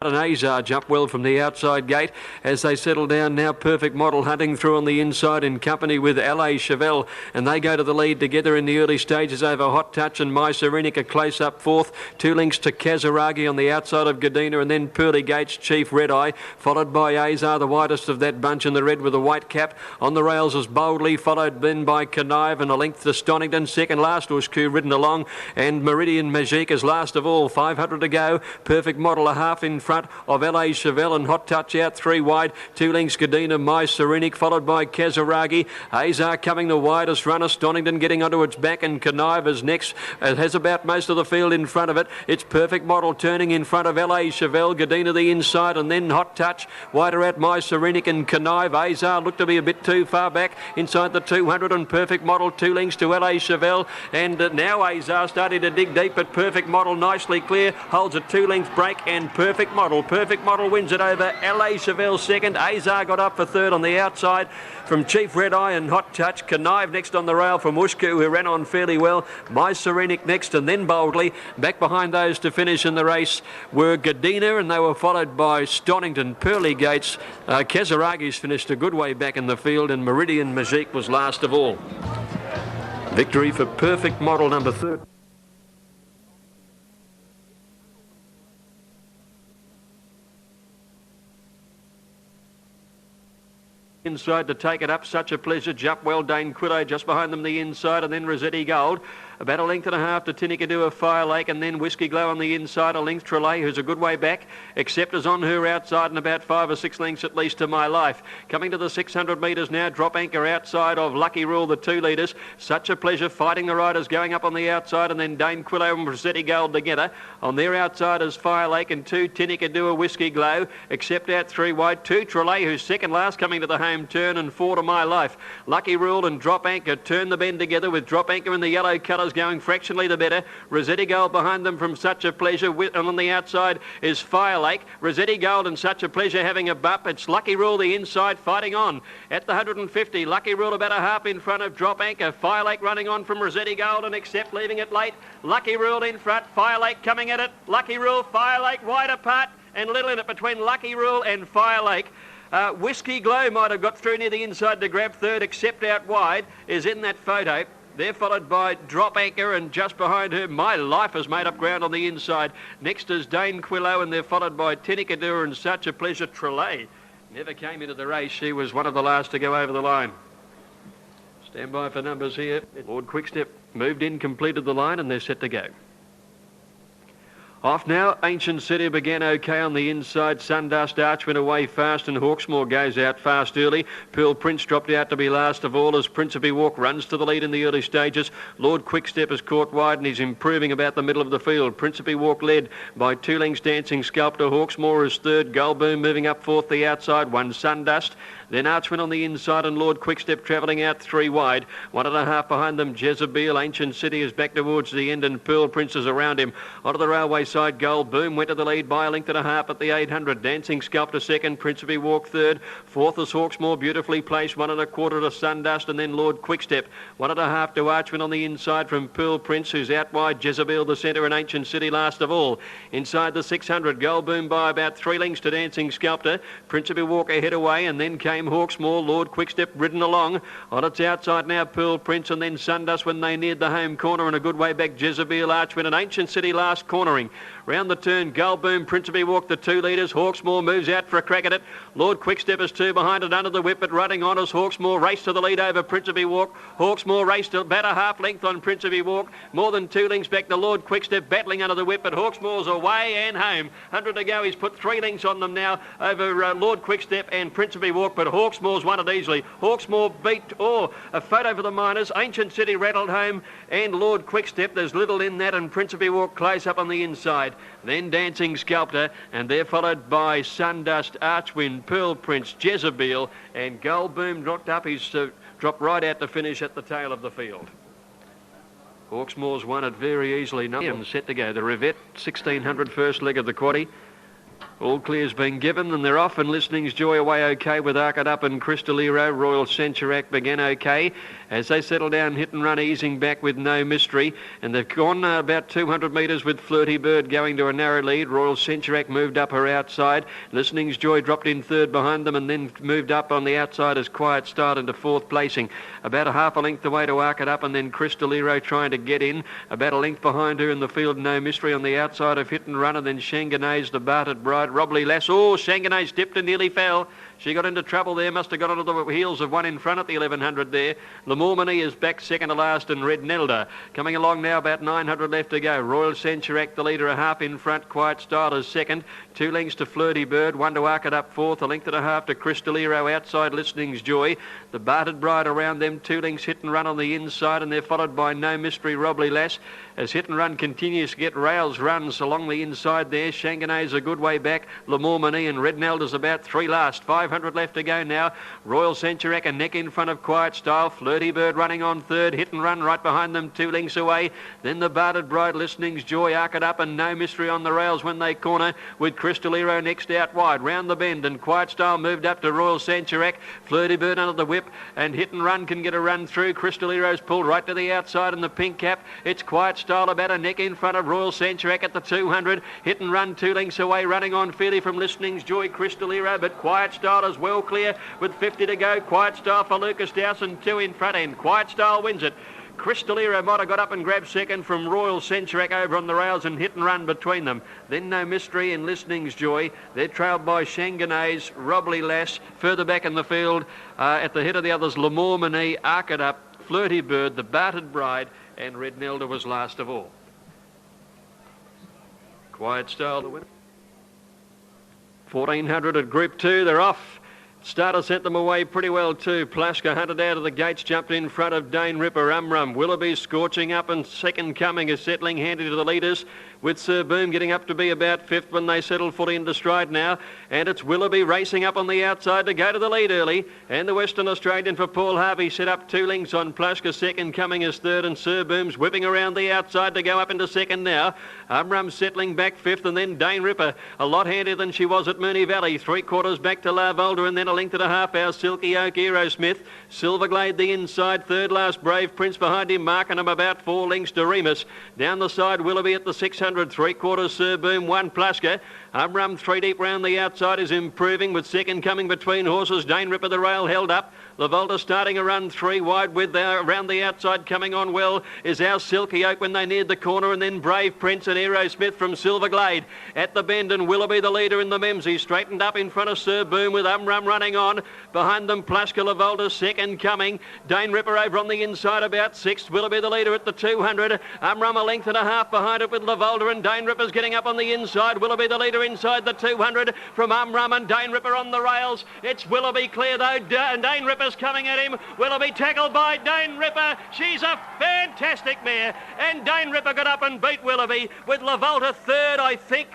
And Azar jump well from the outside gate as they settle down now. Perfect Model hunting through on the inside in company with L.A. Chevelle, and they go to the lead together in the early stages over Hot Touch and My Serenic a close up fourth. 2 lengths to Kazaragi on the outside of Gadina, and then Pearly Gates Chief Red Eye, followed by Azar, the widest of that bunch in the red with a white cap. On the rails is Boldly, followed then by Connive and a length to Stonington. Second last was Coup ridden along, and Meridian Magique is last of all. 500 to go. Perfect Model a half in front of L.A. Chevelle and Hot Touch out 3 wide. 2 lengths Gadina, My Serenic, followed by Kazaragi. Azar coming the widest runner. Stonington getting onto its back, and Connive is next. It has about most of the field in front of it. It's Perfect Model turning in front of L.A. Chevelle. Gadina the inside, and then Hot Touch. Wider out My Serenic and Connive. Azar looked to be a bit too far back inside the 200, and Perfect Model 2 lengths to L.A. Chevelle. And now Azar starting to dig deep, but Perfect Model nicely clear. Holds a 2 length break, and Perfect Model wins it over L.A. Chevelle second. Azar got up for third on the outside from Chief Red Eye and Hot Touch. Connive next on the rail from Ushku, who ran on fairly well. My Serenic next, and then Boldly. Back behind those to finish in the race were Gadina, and they were followed by Stonington, Pearly Gates. Kazaragi's finished a good way back in the field, and Meridian Magique was last of all. Victory for Perfect Model number 3. Inside to take it up, Such a Pleasure. Jump well, Dane Quillo just behind them the inside, and then Rossetti Gold. About a length and a half to Tinnikadua Fire Lake, and then Whiskey Glow on the inside. A length Trelay, who's a good way back. Acceptors on her outside, and about 5 or 6 lengths at least to My Life. Coming to the 600 metres now. Drop Anchor outside of Lucky Rule, the 2 leaders. Such a Pleasure fighting the riders going up on the outside, and then Dane Quillo and Rossetti Gold together. On their outside is Fire Lake, and 2 Tinnikadua Whiskey Glow. Accept out 3 wide. 2 Trelay, who's second last coming to the home turn, and 4 to My Life. Lucky Rule and Drop Anchor turn the bend together, with Drop Anchor in the yellow colours going fractionally the better. Rossetti Gold behind them from Such a Pleasure, and on the outside is Fire Lake. Rossetti Gold and Such a Pleasure having a bump. It's Lucky Rule the inside fighting on at the 150. Lucky Rule about a half in front of Drop Anchor. Fire Lake running on from Rossetti Gold, and Accept leaving it late. Lucky Rule in front. Fire Lake coming at it. Lucky Rule, Fire Lake wide apart, and little in it between Lucky Rule and Fire Lake. Whiskey Glow might have got through near the inside to grab third. Accept out wide is in that photo. They're followed by Drop Anchor, and just behind her, My Life has made up ground on the inside. Next is Dane Quillo, and they're followed by Tinnikadua and Such a Pleasure. Trelay never came into the race. She was one of the last to go over the line. Stand by for numbers here. Lord Quickstep moved in, completed the line, and they're set to go. Off now. Ancient City began okay on the inside. Sundust Arch went away fast, and Hawksmoor goes out fast early. Pearl Prince dropped out to be last of all as Principe Walk runs to the lead in the early stages. Lord Quickstep is caught wide, and he's improving about the middle of the field. Principe Walk led by 2 lengths Dancing Sculptor. Hawksmoor is third. Goldboom moving up fourth the outside. 1 Sundust. Then Archwin on the inside, and Lord Quickstep travelling out 3 wide. 1.5 behind them, Jezebel. Ancient City is back towards the end, and Pearl Prince is around him. Onto the railway side, Gold Boom went to the lead by a length and a half at the 800. Dancing Sculptor second, Principe Walk third. Fourth is Hawksmoor, beautifully placed. 1 1/4 to Sundust, and then Lord Quickstep. 1.5 to Archwin on the inside from Pearl Prince, who's out wide. Jezebel the centre, and Ancient City last of all. Inside the 600, Gold Boom by about 3 lengths to Dancing Sculptor. Principe Walk ahead away, and then came Hawksmoor. Lord Quickstep ridden along. On its outside now, Pearl Prince, and then Sundust when they neared the home corner, and a good way back, Jezebel, Archwin, and Ancient City last cornering. Round the turn, Gold Boom, Principe Walk, the 2 leaders. Hawksmoor moves out for a crack at it. Lord Quickstep is 2 behind it under the whip, but running on as Hawksmoor raced to the lead over Principe Walk. Hawksmoor raced about a half length on Principe Walk. More than 2 lengths back to Lord Quickstep battling under the whip, but Hawksmoor's away and home. 100 to go. He's put 3 lengths on them now over Lord Quickstep and Principe Walk, but Hawksmoor's won it easily. Hawksmoor beat, a photo for the miners. Ancient City rattled home, and Lord Quickstep, there's little in that, and Principe Walk close up on the inside. Then Dancing Sculptor, and they're followed by Sundust, Archwind, Pearl Prince, Jezebel, and Gold Boom dropped up. He's dropped right out to finish at the tail of the field. Hawksmoor's won it very easily. And set to go. The Revette, 1600 first leg of the quaddie. All clear's been given, and they're off, and Listening's Joy away okay with Arcade Up and Crystal Hero. Royal Centurac began okay, as they settle down. Hit and Run easing back with No Mystery, and they've gone about 200 metres with Flirty Bird going to a narrow lead. Royal Centuriac moved up her outside. Listening's Joy dropped in third behind them and then moved up on the outside as Quiet Start into fourth placing. About a half a length away to Arc It Up, and then Crystal Hero trying to get in. About a length behind her in the field, No Mystery on the outside of Hit and Run, and then Shanganese, the Barted Bride, Robley Lass. Oh, Shanganese dipped and nearly fell. She got into trouble there, must have got onto the heels of one in front at the 1100 there. Lamormony is back second to last, and Red Nelda coming along now, about 900 left to go. Royal Centuriac, the leader, a half in front. Quiet Style is second. 2 lengths to Flirty Bird, 1 to Arc It Up fourth, a length and a half to Crystal Hero outside Listening's Joy. The Barted Bride around them, 2 lengths Hit and Run on the inside, and they're followed by No Mystery, Robley Lass. As Hit and Run continues to get rails runs along the inside there. Shanganese a good way back. Lamormony and Red Nelda's about 3 last. 500 left to go now. Royal Centuriac a neck in front of Quiet Style. Flirty Bird running on third. Hit and Run right behind them, 2 lengths away. Then the Barted Bride, Listening's Joy, Arc It Up, and No Mystery on the rails when they corner, with Crystal Hero next out wide. Round the bend, and Quiet Style moved up to Royal Centuriac. Flirty Bird under the whip, and Hit and Run can get a run through. Crystal Hero's pulled right to the outside in the pink cap. It's Quiet Style about a neck in front of Royal Centuriac at the 200. Hit and Run 2 lengths away, running on fairly from Listening's Joy, Crystal Hero, but Quiet Style is well clear with 50 to go. Quiet Style for Lucas Dowson, 2 in front end. Quiet Style wins it. Crystal Hero might have got up and grabbed second from Royal Centuriac over on the rails, and Hit and Run between them. Then No Mystery and Listening's Joy. They're trailed by Shanganese, Robley Lass. Further back in the field, at the head of the others, Lamormony, Arc It Up, Flirty Bird, the Barted Bride, and Red Nelda was last of all. Quiet Style the winner. 1400 at Group 2, they're off. Starter sent them away pretty well too. Plaska hunted out of the gates, jumped in front of Dane Ripper. Willoughby scorching up, and second coming is settling handy to the leaders, with Sir Boom getting up to be about fifth when they settle fully into stride now. And it's Willoughby racing up on the outside to go to the lead early. And the Western Australian for Paul Harvey set up 2 lengths on Plaska. Second coming is third, and Sir Boom's whipping around the outside to go up into second now. Settling back fifth, and then Dane Ripper a lot handier than she was at Moonee Valley. 3/4 back to La Volta, and then a length and a half our Silky Oak Aerosmith. Silverglade the inside, third last Brave Prince behind him, marking him about 4 lengths to Remus. Down the side Willoughby at the 600, 3/4 Sir Boom, 1 Plaska. 3 deep round the outside is improving, with second coming between horses. Dane Ripper the rail held up. La Volta starting a run 3 wide with around the outside coming on well is our Silky Oak when they neared the corner, and then Brave Prince and Aerosmith from Silverglade at the bend, and Willoughby the leader in the Memsey straightened up in front of Sir Boom with running on. Behind them Plaska, La Volta second coming. Dane Ripper over on the inside about 6th. Willoughby the leader at the 200. a length and a half behind it with La Volta, and Dane Ripper's getting up on the inside. Willoughby the leader inside the 200 from and Dane Ripper on the rails. It's Willoughby clear though, Dane Ripper's coming at him. Willoughby tackled by Dane Ripper. She's a fantastic mare, and Dane Ripper got up and beat Willoughby, with La Volta third, I think,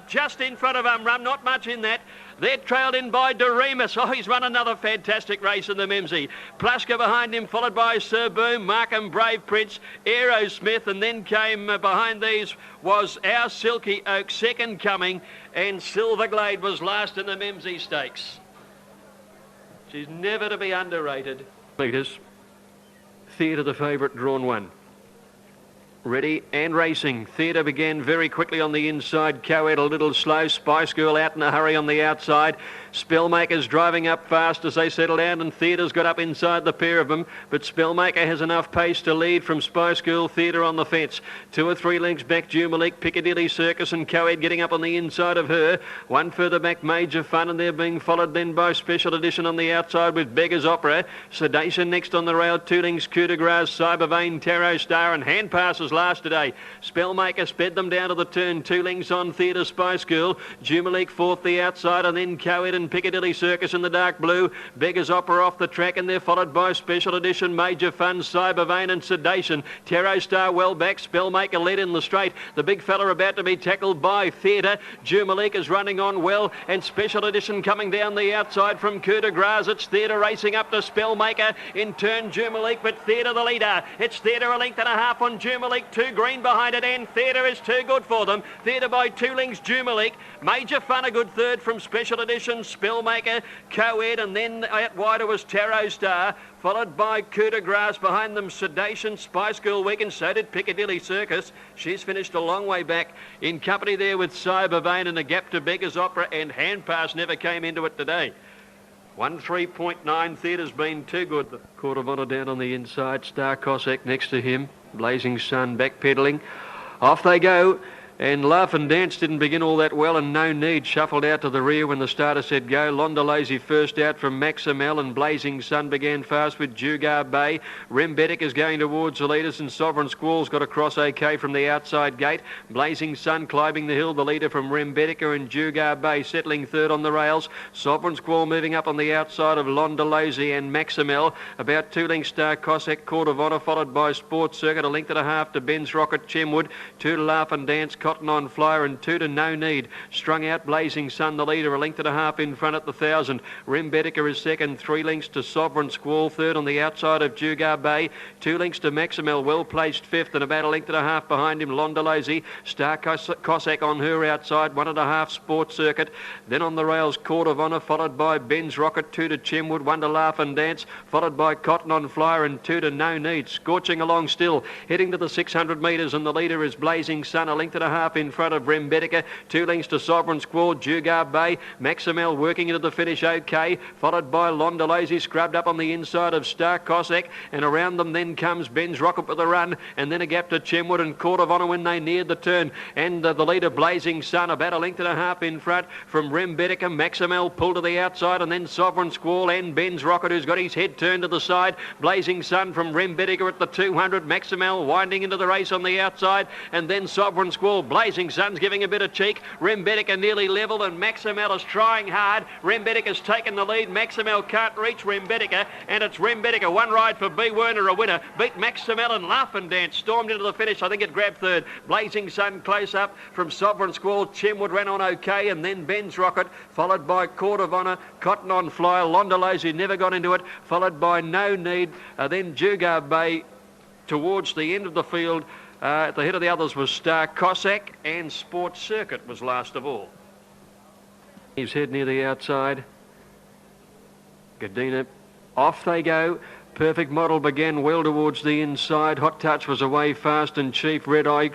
just in front of not much in that. They're trailed in by Doremus. Oh, he's run another fantastic race in the Memsey. Plaska behind him, followed by Sir Boom, Markham, Brave Prince, Aerosmith, and then came behind these was our Silky Oak, second coming, and Silverglade was last in the Memsey Stakes. She's never to be underrated. Meters. Theatre the favourite, drawn 1. Ready and racing. Theatre began very quickly on the inside. Coed a little slow. Spice Girl out in a hurry on the outside. Spellmaker's driving up fast as they settle down, and Theatre's got up inside the pair of them, but Spellmaker has enough pace to lead from Spice Girl. Theatre on the fence. 2 or 3 lengths back Jumalik, Piccadilly Circus, and Coed getting up on the inside of her. 1 further back Major Fun, and they're being followed then by Special Edition on the outside with Beggar's Opera. Sedation next on the rail. 2 lengths Coup de Grace, Cybervein, Tarot Star, and Hand Passes last today. Spellmaker sped them down to the turn. 2 lengths on Theatre, Spice Girl. Jumalik fourth the outside, and then Coed and Piccadilly Circus in the dark blue. Beggar's Opera off the track, and they're followed by Special Edition, Major Fun, Cybervein, and Sedation. Tarot Star well back. Spellmaker led in the straight. The big fella about to be tackled by Theatre. Jumalik is running on well, and Special Edition coming down the outside from Coup de Grace. It's Theatre racing up to Spellmaker. In turn Jumalik, but Theatre the leader. It's Theatre a length and a half on Jumalik. Malik, 2 green behind it, and Theatre is too good for them. Theatre by 2 lengths, Jumalik. Major Fun a good third from Special Edition, Spellmaker, Co-Ed, and then out wider was Tarot Star, followed by Coup de Grace. Behind them, Sedation, Spice Girl Week, and so did Piccadilly Circus. She's finished a long way back in company there with Sober Vein, and a gap to Beggar's Opera, and Hand Pass never came into it today. 1-3.9, Theatre's been too good. The Court of Honour down on the inside, Star Cossack next to him, Blazing Sun backpedalling. Off they go. And Laugh and Dance didn't begin all that well, and No Need shuffled out to the rear when the starter said go. Londalazy first out from Maximel, and Blazing Sun began fast with Jugar Bay. Rembetic is going towards the leaders, and Sovereign Squall's got across okay from the outside gate. Blazing Sun climbing the hill, the leader from Rembetica, and Jugar Bay settling third on the rails. Sovereign Squall moving up on the outside of Londalazy and Maximel. About 2 lengths Star Cossack, Court of Honour, followed by Sports Circuit, 1.5 lengths to Ben's Rocket, Chenwood, 2 to Laugh and Dance, Cotton on Flyer, and 2 to No Need. Strung out Blazing Sun, the leader, 1.5 lengths in front at the 1,000. Rembetica is second, 3 lengths to Sovereign Squall, third on the outside of Jugar Bay, 2 lengths to Maximel, well placed fifth, and about 1.5 lengths behind him Londalazy. Star Cossack on her outside, 1.5 Sports Circuit. Then on the rails Court of Honour, followed by Ben's Rocket, 2 to Chenwood, 1 to Laugh and Dance, followed by Cotton on Flyer, and 2 to No Need. Scorching along still, heading to the 600 metres, and the leader is Blazing Sun, 1.5 lengths in front of Rembetica, 2 lengths to Sovereign Squall, Jugar Bay, Maximel working into the finish okay, followed by Londalazy, scrubbed up on the inside of Star Cossack, and around them then comes Ben's Rocket with a run, and then a gap to Chenwood and Court of Honour when they neared the turn, and the leader Blazing Sun about 1.5 lengths in front from Rembetica. Maximel pulled to the outside, and then Sovereign Squall and Ben's Rocket, who's got his head turned to the side. Blazing Sun from Rembetica at the 200, Maximel winding into the race on the outside, and then Sovereign Squall. Blazing Sun's giving a bit of cheek. Rembetica nearly level, and Maximel is trying hard. Rembetica's taken the lead. Maximel can't reach Rembetica, and it's Rembetica. One ride for B. Werner, a winner. Beat Maximel, and Laugh and Dance stormed into the finish. I think it grabbed third. Blazing Sun close up from Sovereign Squall. Chenwood ran on okay, and then Ben's Rocket, followed by Court of Honour, Cotton on Flyer. Londalazy never got into it, followed by No Need. Then Jugar Bay towards the end of the field. At the head of the others was Star Cossack, and Sports Circuit was last of all. His head near the outside. Gadina, off they go. Perfect Model began well towards the inside. Hot Touch was away fast, and Chief Red Eye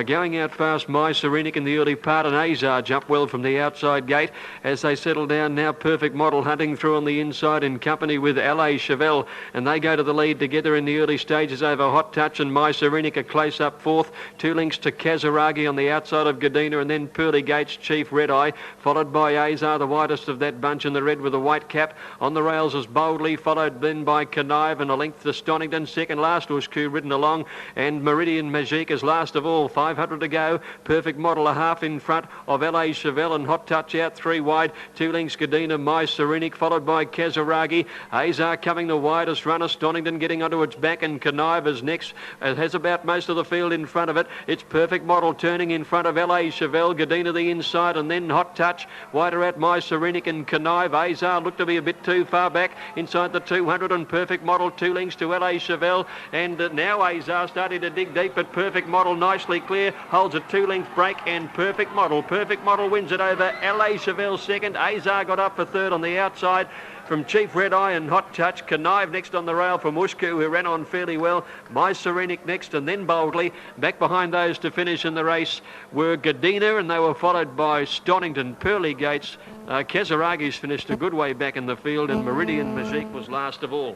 going out fast. My Serenic in the early part, and Azar jumped well from the outside gate. As they settle down now, Perfect Model hunting through on the inside in company with L.A. Chevelle, and they go to the lead together in the early stages over Hot Touch, and My Serenic a close up fourth. 2 lengths to Kazaragi on the outside of Gadina, and then Pearly Gates, Chief Red Eye, followed by Azar, the widest of that bunch in the red with a white cap. On the rails is Boldly, followed then by Connive, and a length to Stonington. Second last was Coup ridden along, and Meridian Magique is last of all. 500 to go. Perfect Model a half in front of L.A. Chevelle, and Hot Touch out 3 wide. 2 lengths Gadina, My Serenic, followed by Kazaragi. Azar coming the widest runner. Stonington getting onto its back, and Connive is next. It has about most of the field in front of it. It's Perfect Model turning in front of L.A. Chevelle. Gadina the inside, and then Hot Touch. Wider out My Serenic and Connive. Azar looked to be a bit too far back inside the 200, and Perfect Model 2 lengths to L.A. Chevelle, and now Azar starting to dig deep, but Perfect Model nicely clear, holds a 2-length break, and Perfect Model wins it over L.A. Chevelle second. Azar got up for third on the outside from Chief Red Eye and Hot Touch. Connive next on the rail from Ushku, who ran on fairly well. My Serenic next, and then Boldly. Back behind those to finish in the race were Gadina, and they were followed by Stonington, Pearly Gates. Kazaragi's finished a good way back in the field, and Meridian Magique was last of all.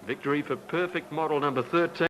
Victory for Perfect Model number 13.